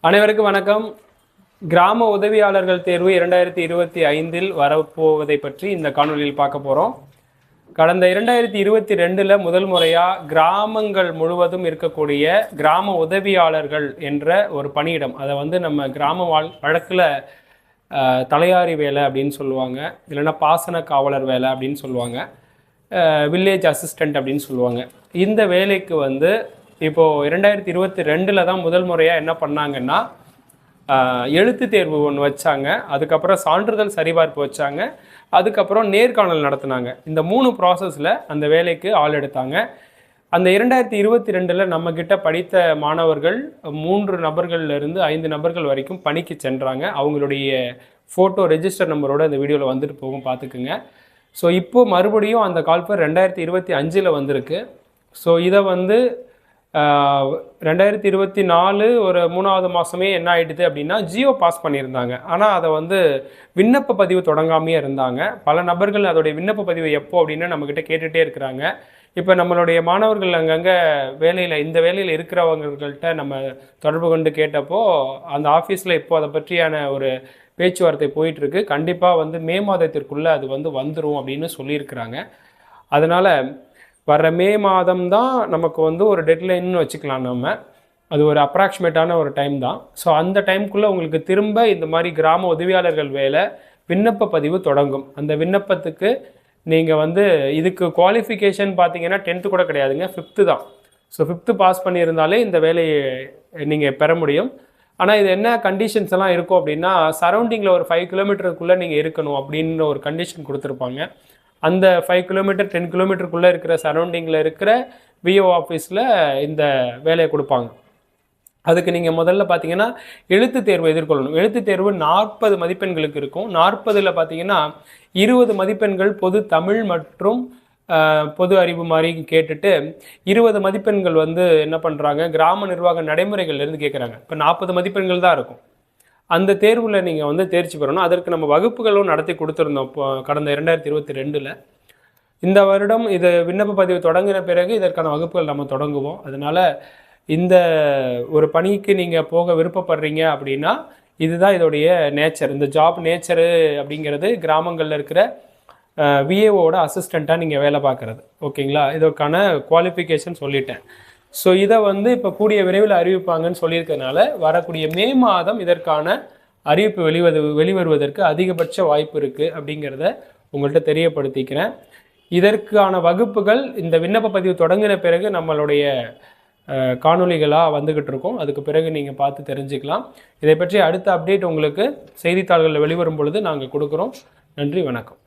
அனைவருக்கும் வணக்கம். கிராம உதவியாளர்கள் தேர்வு 2025 வரப்போவதை பற்றி இந்த காணொலியில் பார்க்க போகிறோம். கடந்த 2022 முதல் முறையாக கிராமங்கள் முழுவதும் இருக்கக்கூடிய கிராம உதவியாளர்கள் என்ற ஒரு பணியிடம், அதை நம்ம கிராம வழக்கில் தலையாரி வேலை அப்படின்னு சொல்லுவாங்க, இல்லைன்னா பாசன காவலர் வேலை அப்படின்னு சொல்லுவாங்க, வில்லேஜ் அசிஸ்டண்ட் அப்படின்னு சொல்லுவாங்க. இந்த வேலைக்கு இப்போது 2022 தான் முதல் முறையாக என்ன பண்ணாங்கன்னா, எழுத்து தேர்வு ஒன்று வச்சாங்க, அதுக்கப்புறம் சான்றிதழ் சரிபார்ப்பு வச்சாங்க, அதுக்கப்புறம் நேர்காணல் நடத்தினாங்க. இந்த 3 ப்ராசஸில் அந்த வேலைக்கு ஆள் எடுத்தாங்க. அந்த 2022 நம்மக்கிட்ட படித்த மாணவர்கள் 3 நபர்கள்லேருந்து 5 நபர்கள் வரைக்கும் பணிக்கு சென்றாங்க. அவங்களுடைய ஃபோட்டோ ரெஜிஸ்டர் நம்பரோடு இந்த வீடியோவில் வந்துட்டு போகும், பார்த்துக்குங்க. ஸோ இப்போது மறுபடியும் அந்த கால்ஃபர் 2025 வந்திருக்கு. ஸோ இதை 2024 ஒரு 3வது மாதமே என்ன ஆகிடுது அப்படின்னா, ஜியோ பாஸ் பண்ணியிருந்தாங்க. ஆனால் அதை விண்ணப்ப பதிவு தொடங்காமையே இருந்தாங்க. பல நபர்கள் அதோடைய விண்ணப்ப பதிவு எப்போ அப்படின்னு நம்மக்கிட்ட கேட்டுகிட்டே இருக்கிறாங்க. இப்போ நம்மளுடைய மாணவர்கள் அங்கங்கே இந்த வேலையில் இருக்கிறவங்கள்ட்ட நம்ம தொடர்பு கொண்டு கேட்டப்போ, அந்த ஆஃபீஸில் இப்போ அதை பற்றியான ஒரு பேச்சுவார்த்தை போயிட்டுருக்கு. கண்டிப்பாக மே மாதத்திற்குள்ளே அது வந்துடும் அப்படின்னு சொல்லியிருக்கிறாங்க. அதனால் வர மே மாதம் தான் நமக்கு ஒரு டெட்லைன்னு வச்சுக்கலாம். அது ஒரு அப்ராக்சிமேட்டான ஒரு டைம் தான். ஸோ அந்த டைமுக்குள்ளே உங்களுக்கு திரும்ப இந்த மாதிரி கிராம உதவியாளர்கள் வேலை விண்ணப்ப பதிவு தொடங்கும். அந்த விண்ணப்பத்துக்கு நீங்கள் இதுக்கு குவாலிஃபிகேஷன் பார்த்தீங்கன்னா 10th கூட கிடையாதுங்க, 5th தான். ஸோ 5th பாஸ் பண்ணியிருந்தாலே இந்த வேலையை நீங்கள் பெற முடியும். ஆனால் இது என்ன கண்டிஷன்ஸ் எல்லாம் இருக்கும் அப்படின்னா, சரௌண்டிங்கில் ஒரு 5 கிலோமீட்டருக்குள்ளே நீங்கள் இருக்கணும் அப்படின்னு ஒரு கண்டிஷன் கொடுத்துருப்பாங்க. அந்த 5 கிலோமீட்டர் 10 கிலோமீட்டருக்குள்ளே இருக்கிற சரௌண்டிங்கில் இருக்கிற விஓ ஆஃபீஸில் இந்த வேலையை கொடுப்பாங்க. அதுக்கு நீங்கள் முதல்ல பார்த்தீங்கன்னா எழுத்து தேர்வு எதிர்கொள்ளணும். எழுத்து தேர்வு 40 மதிப்பெண்களுக்கு இருக்கும். 40ல் பார்த்தீங்கன்னா 20 மதிப்பெண்கள் பொது தமிழ் மற்றும் பொது அறிவு மாதிரி கேட்டுட்டு, 20 மதிப்பெண்கள் என்ன பண்ணுறாங்க, கிராம நிர்வாக நடைமுறைகள்லேருந்து கேட்குறாங்க. இப்போ 40 மதிப்பெண்கள் தான் இருக்கும். அந்த தேர்வில் நீங்கள் தேர்ச்சி பெறணும். அதற்கு நம்ம வகுப்புகளும் நடத்தி கொடுத்துருந்தோம் இப்போ கடந்த 2022. இந்த வருடம் இது விண்ணப்ப பதிவு தொடங்கின பிறகு இதற்கான வகுப்புகள் நம்ம தொடங்குவோம். அதனால் இந்த ஒரு பணிக்கு நீங்கள் போக விருப்பப்படுறீங்க அப்படின்னா, இதுதான் இதோடைய நேச்சர். இந்த ஜாப் நேச்சரு அப்படிங்கிறது கிராமங்களில் இருக்கிற விஏஓட அசிஸ்டண்ட்டாக நீங்கள் வேலை பார்க்குறது. ஓகேங்களா? இதற்கான குவாலிஃபிகேஷன் சொல்லிட்டேன். ஸோ இதை இப்போ கூடிய விரைவில் அறிவிப்பாங்கன்னு சொல்லியிருக்கனால வரக்கூடிய மே மாதம் இதற்கான அறிவிப்பு வெளிவருவதற்கு அதிகபட்ச வாய்ப்பு இருக்குது அப்படிங்கிறத உங்கள்கிட்ட தெரியப்படுத்திக்கிறேன். இதற்கான வகுப்புகள் இந்த விண்ணப்ப பதிவு தொடங்கின பிறகு நம்மளுடைய காணொலிகளாக வந்துக்கிட்டு இருக்கோம். அதுக்கு பிறகு நீங்கள் பார்த்து தெரிஞ்சுக்கலாம். இதை பற்றி அடுத்த அப்டேட் உங்களுக்கு செய்தித்தாள்களில் வெளிவரும் பொழுது நாங்கள் கொடுக்குறோம். நன்றி, வணக்கம்.